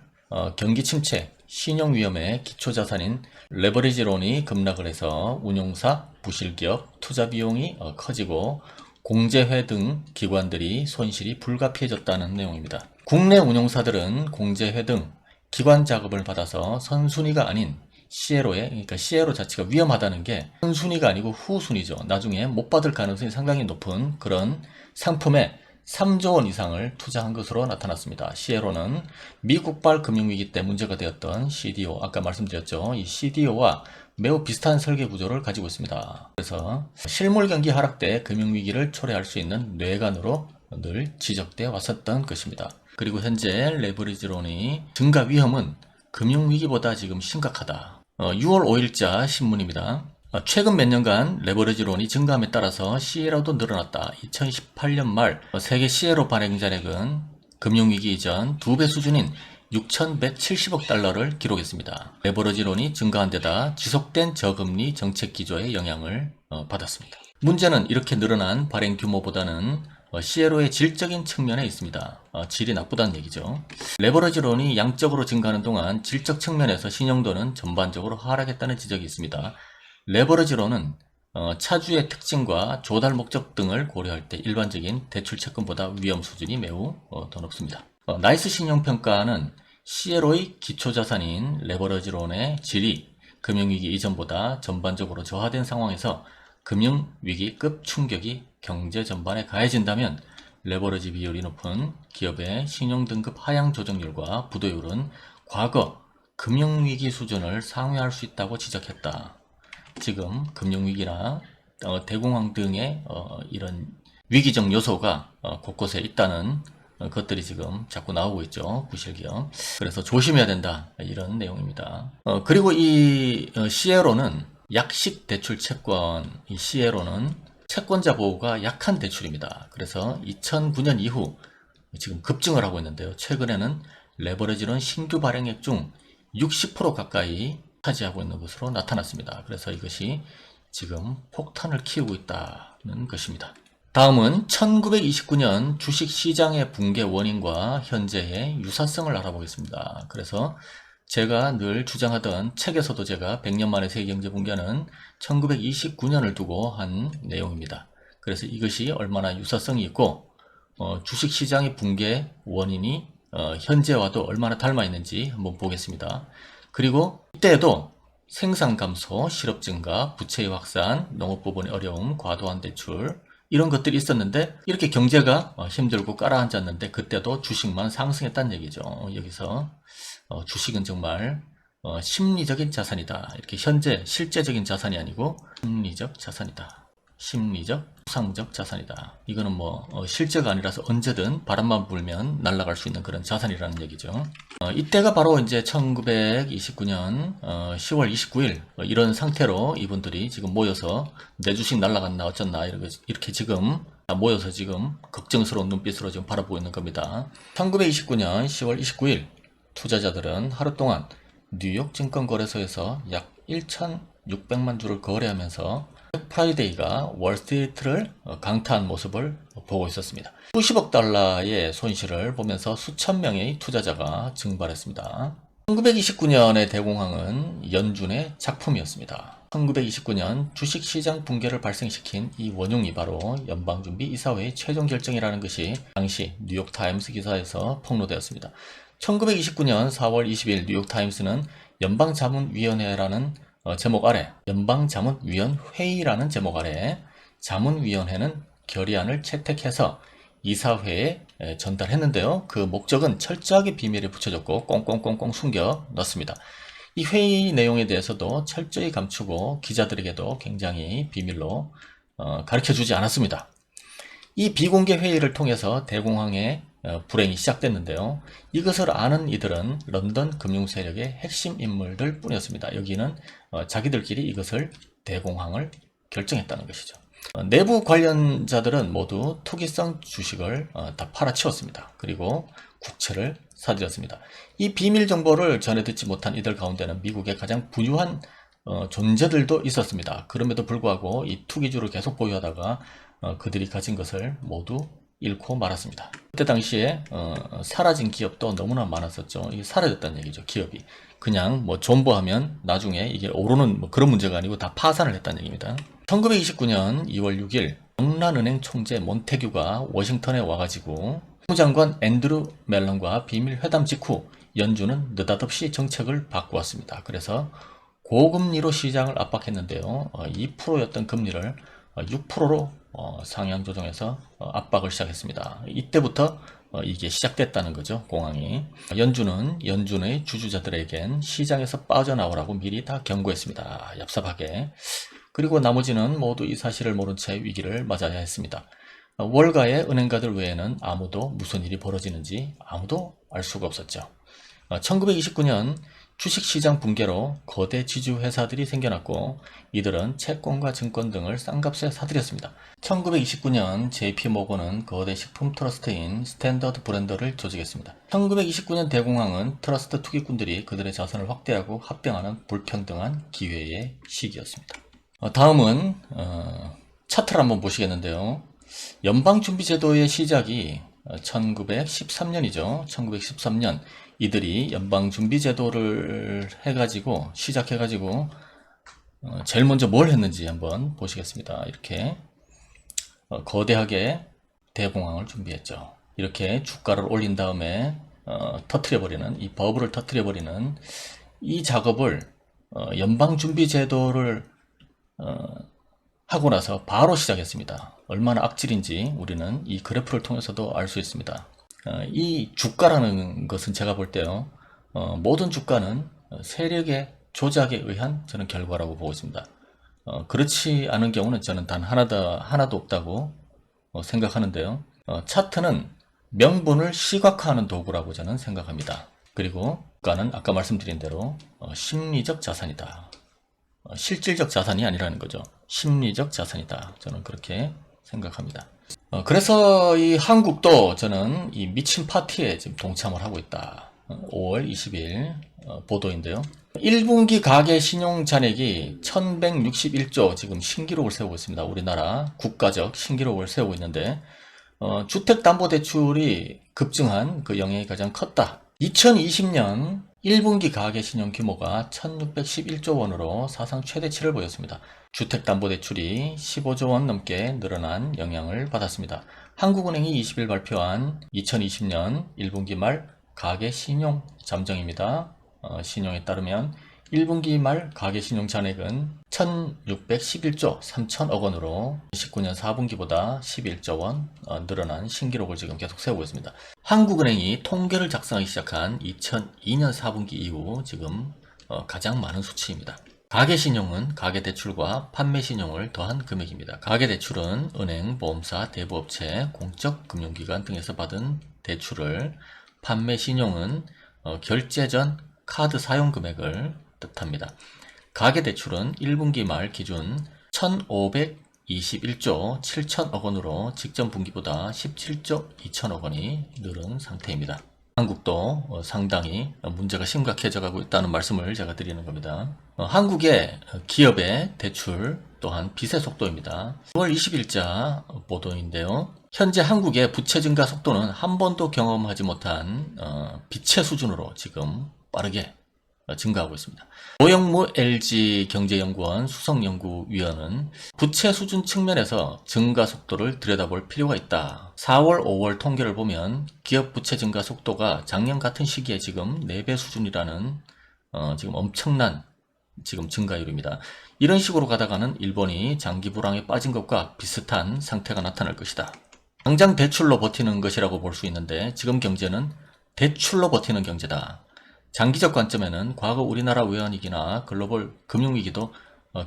경기 침체, 신용위험의 기초자산인 레버리지론이 급락을 해서 운용사, 부실기업, 투자비용이 커지고 공제회 등 기관들이 손실이 불가피해졌다는 내용입니다. 국내 운용사들은 공제회 등 기관 자금을 받아서 선순위가 아닌 CLO에, 그러니까 CLO 자체가 위험하다는 게 선순위가 아니고 후순위죠. 나중에 못 받을 가능성이 상당히 높은 그런 상품에 3조 원 이상을 투자한 것으로 나타났습니다. 시에로는 미국발 금융위기 때 문제가 되었던 CDO, 아까 말씀드렸죠. 이 CDO와 매우 비슷한 설계 구조를 가지고 있습니다. 그래서 실물 경기 하락 때 금융위기를 초래할 수 있는 뇌관으로 늘 지적되어 왔었던 것입니다. 그리고 현재 레버리지론이 증가 위험은 금융위기보다 지금 심각하다. 6월 5일자 신문입니다. 최근 몇 년간 레버리지론이 증가함에 따라서 CLO도 늘어났다. 2018년 말 세계 CLO 발행 잔액은 금융위기 이전 2배 수준인 6,170억 달러를 기록했습니다. 레버리지론이 증가한 데다 지속된 저금리 정책 기조의 영향을 받았습니다. 문제는 이렇게 늘어난 발행 규모보다는 CLO의 질적인 측면에 있습니다. 질이 나쁘다는 얘기죠. 레버리지론이 양적으로 증가하는 동안 질적 측면에서 신용도는 전반적으로 하락했다는 지적이 있습니다. 레버리지론은 차주의 특징과 조달 목적 등을 고려할 때 일반적인 대출 채권보다 위험 수준이 매우 더 높습니다. 나이스 신용평가는 CLO의 기초자산인 레버리지론의 질이 금융위기 이전보다 전반적으로 저하된 상황에서 금융위기급 충격이 경제 전반에 가해진다면 레버리지 비율이 높은 기업의 신용등급 하향 조정률과 부도율은 과거 금융위기 수준을 상회할 수 있다고 지적했다. 지금 금융위기나 대공황 등의 이런 위기적 요소가 곳곳에 있다는 것들이 지금 자꾸 나오고 있죠. 부실기업. 그래서 조심해야 된다. 이런 내용입니다. 그리고 이 CLO는 약식 대출 채권, 이 CLO는 채권자 보호가 약한 대출입니다. 그래서 2009년 이후 지금 급증을 하고 있는데요. 최근에는 레버리지론 신규 발행액 중 60% 가까이 차지하고 있는 것으로 나타났습니다. 그래서 이것이 지금 폭탄을 키우고 있다는 것입니다. 다음은 1929년 주식시장의 붕괴 원인과 현재의 유사성을 알아보겠습니다. 그래서 제가 늘 주장하던 책에서도 제가 100년 만에 세계경제 붕괴는 1929년을 두고 한 내용입니다. 그래서 이것이 얼마나 유사성이 있고 주식시장의 붕괴 원인이 현재와도 얼마나 닮아 있는지 한번 보겠습니다. 그리고 이때에도 생산 감소, 실업 증가, 부채의 확산, 농업 부분의 어려움, 과도한 대출 이런 것들이 있었는데 이렇게 경제가 힘들고 깔아앉았는데 그때도 주식만 상승했다는 얘기죠. 여기서 주식은 정말 심리적인 자산이다. 이렇게 현재 실제적인 자산이 아니고 심리적 자산이다. 심리적, 추상적 자산이다. 이거는 실제가 아니라서 언제든 바람만 불면 날아갈 수 있는 그런 자산이라는 얘기죠. 이때가 바로 이제 1929년 10월 29일 이런 상태로 이분들이 지금 모여서 내 주식 날아갔나 어쩌나 이렇게 지금 모여서 지금 걱정스러운 눈빛으로 지금 바라보고 있는 겁니다. 1929년 10월 29일 투자자들은 하루 동안 뉴욕 증권거래소에서 약 1,600만 주를 거래하면서 프라이데이가 월스트리트를 강타한 모습을 보고 있었습니다. 수십억 달러의 손실을 보면서 수천 명의 투자자가 증발했습니다. 1929년의 대공황은 연준의 작품이었습니다. 1929년 주식시장 붕괴를 발생시킨 이 원흉이 바로 연방준비이사회의 최종 결정이라는 것이 당시 뉴욕타임스 기사에서 폭로되었습니다. 1929년 4월 20일 뉴욕타임스는 연방자문위원회라는 제목 아래 연방자문위원회의라는 제목 아래 자문위원회는 결의안을 채택해서 이사회에 전달했는데요. 그 목적은 철저하게 비밀에 붙여졌고 꽁꽁꽁꽁 숨겨 넣습니다. 이 회의 내용에 대해서도 철저히 감추고 기자들에게도 굉장히 비밀로 가르쳐주지 않았습니다. 이 비공개 회의를 통해서 대공황의 불행이 시작됐는데요. 이것을 아는 이들은 런던 금융세력의 핵심 인물들 뿐이었습니다. 여기는 자기들끼리 이것을 대공황을 결정했다는 것이죠. 내부 관련자들은 모두 투기성 주식을 다 팔아치웠습니다. 그리고 국채를 사들였습니다. 이 비밀 정보를 전해 듣지 못한 이들 가운데는 미국의 가장 부유한 존재들도 있었습니다. 그럼에도 불구하고 이 투기주를 계속 보유하다가 그들이 가진 것을 모두 잃고 말았습니다. 그때 당시에 사라진 기업도 너무나 많았었죠. 이게 사라졌다는 얘기죠. 기업이 그냥 존버하면 나중에 이게 오르는 그런 문제가 아니고 다 파산을 했다는 얘기입니다. 1929년 2월 6일 영란은행 총재 몬테규가 워싱턴에 와가지고 국무장관 앤드루 멜런과 비밀 회담 직후 연준은 느닷없이 정책을 바꾸었습니다. 그래서 고금리로 시장을 압박했는데요. 2%였던 금리를 6%로 상향 조정해서 압박을 시작했습니다. 이때부터 이게 시작됐다는 거죠. 공황이. 연준의 주주자들에겐 시장에서 빠져나오라고 미리 다 경고했습니다. 얍삽하게. 그리고 나머지는 모두 이 사실을 모른 채 위기를 맞아야 했습니다. 월가의 은행가들 외에는 아무도 무슨 일이 벌어지는지 아무도 알 수가 없었죠. 1929년 주식시장 붕괴로 거대 지주회사들이 생겨났고 이들은 채권과 증권 등을 싼값에 사들였습니다. 1929년 JP모건은 거대 식품 트러스트인 스탠더드 브랜더를 조직했습니다. 1929년 대공황은 트러스트 투기꾼들이 그들의 자산을 확대하고 합병하는 불평등한 기회의 시기였습니다. 다음은 차트를 한번 보시겠는데요. 연방준비제도의 시작이 1913년이죠. 1913년 이들이 연방준비제도를 시작해가지고 제일 먼저 뭘 했는지 한번 보시겠습니다. 이렇게 거대하게 대공황을 준비했죠. 이렇게 주가를 올린 다음에 터트려버리는, 이 버블을 터트려버리는 이 작업을 연방준비제도를 하고 나서 바로 시작했습니다. 얼마나 악질인지 우리는 이 그래프를 통해서도 알 수 있습니다. 이 주가라는 것은 제가 볼 때요, 모든 주가는 세력의 조작에 의한 저는 결과라고 보고 있습니다. 그렇지 않은 경우는 저는 단 하나도 없다고 생각하는데요. 차트는 명분을 시각화하는 도구라고 저는 생각합니다. 그리고 주가는 아까 말씀드린 대로 심리적 자산이다. 실질적 자산이 아니라는 거죠. 심리적 자산이다. 저는 그렇게 생각합니다. 그래서 이 한국도 저는 이 미친 파티에 지금 동참을 하고 있다. 5월 20일 보도인데요. 1분기 가계 신용 잔액이 1161조 지금 신기록을 세우고 있습니다. 우리나라 국가적 신기록을 세우고 있는데 주택담보대출이 급증한 그 영향이 가장 컸다. 2020년 1분기 가계 신용 규모가 1611조 원으로 사상 최대치를 보였습니다. 주택담보대출이 15조 원 넘게 늘어난 영향을 받았습니다. 한국은행이 20일 발표한 2020년 1분기 말 가계 신용 잠정입니다. 신용에 따르면 1분기 말 가계 신용 잔액은 1611조 3천억 원으로 19년 4분기보다 11조 원 늘어난 신기록을 지금 계속 세우고 있습니다. 한국은행이 통계를 작성하기 시작한 2002년 4분기 이후 지금 가장 많은 수치입니다. 가계신용은 가계대출과 판매신용을 더한 금액입니다. 가계대출은 은행, 보험사, 대부업체, 공적금융기관 등에서 받은 대출을, 판매신용은 결제 전 카드 사용 금액을 뜻합니다. 가계대출은 1분기 말 기준 1,521조 7천억 원으로 직전 분기보다 17조 2천억 원이 늘은 상태입니다. 한국도 상당히 문제가 심각해져 가고 있다는 말씀을 제가 드리는 겁니다. 한국의 기업의 대출 또한 빚의 속도입니다. 9월 20일자 보도인데요. 현재 한국의 부채 증가 속도는 한 번도 경험하지 못한 빚의 수준으로 지금 빠르게 증가하고 있습니다. 노영무 LG경제연구원 수석연구위원은 부채 수준 측면에서 증가 속도를 들여다볼 필요가 있다. 4월, 5월 통계를 보면 기업 부채 증가 속도가 작년 같은 시기에 지금 4배 수준이라는 지금 엄청난 지금 증가율입니다. 이런 식으로 가다가는 일본이 장기 불황에 빠진 것과 비슷한 상태가 나타날 것이다. 당장 대출로 버티는 것이라고 볼 수 있는데 지금 경제는 대출로 버티는 경제다. 장기적 관점에는 과거 우리나라 외환위기나 글로벌 금융위기도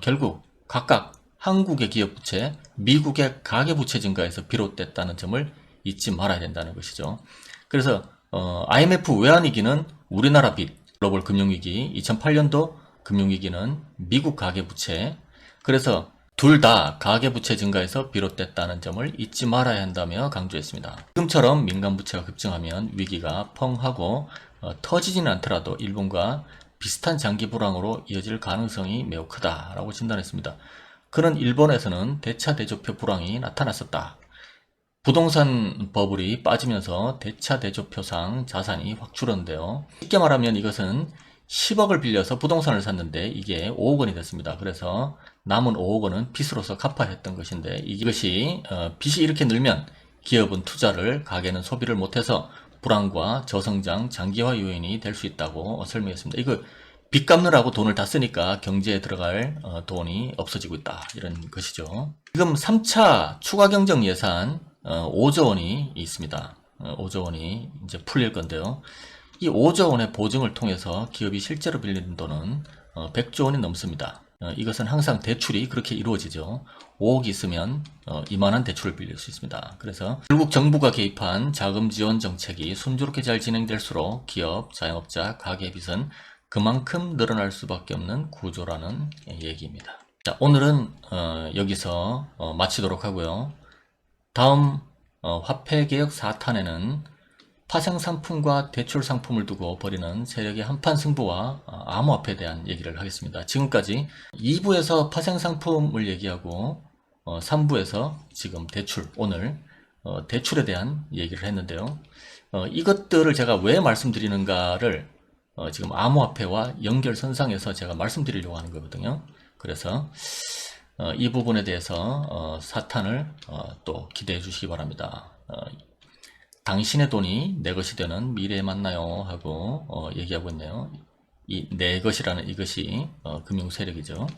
결국 각각 한국의 기업부채, 미국의 가계부채 증가에서 비롯됐다는 점을 잊지 말아야 된다는 것이죠. 그래서 IMF 외환위기는 우리나라 빚, 글로벌 금융위기, 2008년도 금융위기는 미국 가계부채, 그래서 둘 다 가계부채 증가에서 비롯됐다는 점을 잊지 말아야 한다며 강조했습니다. 지금처럼 민간부채가 급증하면 위기가 펑 하고 터지지는 않더라도 일본과 비슷한 장기 불황으로 이어질 가능성이 매우 크다라고 진단했습니다. 그는 일본에서는 대차대조표 불황이 나타났었다. 부동산 버블이 빠지면서 대차대조표상 자산이 확 줄었는데요. 쉽게 말하면 이것은 10억을 빌려서 부동산을 샀는데 이게 5억 원이 됐습니다. 그래서 남은 5억 원은 빚으로서 갚아야 했던 것인데 이것이 빚이 이렇게 늘면 기업은 투자를, 가게는 소비를 못해서 불황과 저성장, 장기화 요인이 될 수 있다고 설명했습니다. 이거 빚 갚느라고 돈을 다 쓰니까 경제에 들어갈 돈이 없어지고 있다. 이런 것이죠. 지금 3차 추가 경정 예산 5조 원이 있습니다. 5조 원이 이제 풀릴 건데요. 이 5조 원의 보증을 통해서 기업이 실제로 빌리는 돈은 100조 원이 넘습니다. 이것은 항상 대출이 그렇게 이루어지죠. 5억이 있으면 이만한 대출을 빌릴 수 있습니다. 그래서 결국 정부가 개입한 자금 지원 정책이 순조롭게 잘 진행될수록 기업, 자영업자, 가계 빚은 그만큼 늘어날 수밖에 없는 구조라는 얘기입니다. 자, 오늘은 여기서 마치도록 하고요. 다음 화폐개혁 4탄에는 파생상품과 대출상품을 두고 벌이는 세력의 한판 승부와 암호화폐에 대한 얘기를 하겠습니다. 지금까지 2부에서 파생상품을 얘기하고 3부에서 지금 대출, 오늘 대출에 대한 얘기를 했는데요. 이것들을 제가 왜 말씀드리는가를 지금 암호화폐와 연결선상에서 제가 말씀드리려고 하는 거거든요. 그래서 이 부분에 대해서 4탄을 또 기대해 주시기 바랍니다. 당신의 돈이 내 것이 되는 미래에 만나요 하고 얘기하고 있네요. 이 내 것이라는 이것이 금융 세력이죠.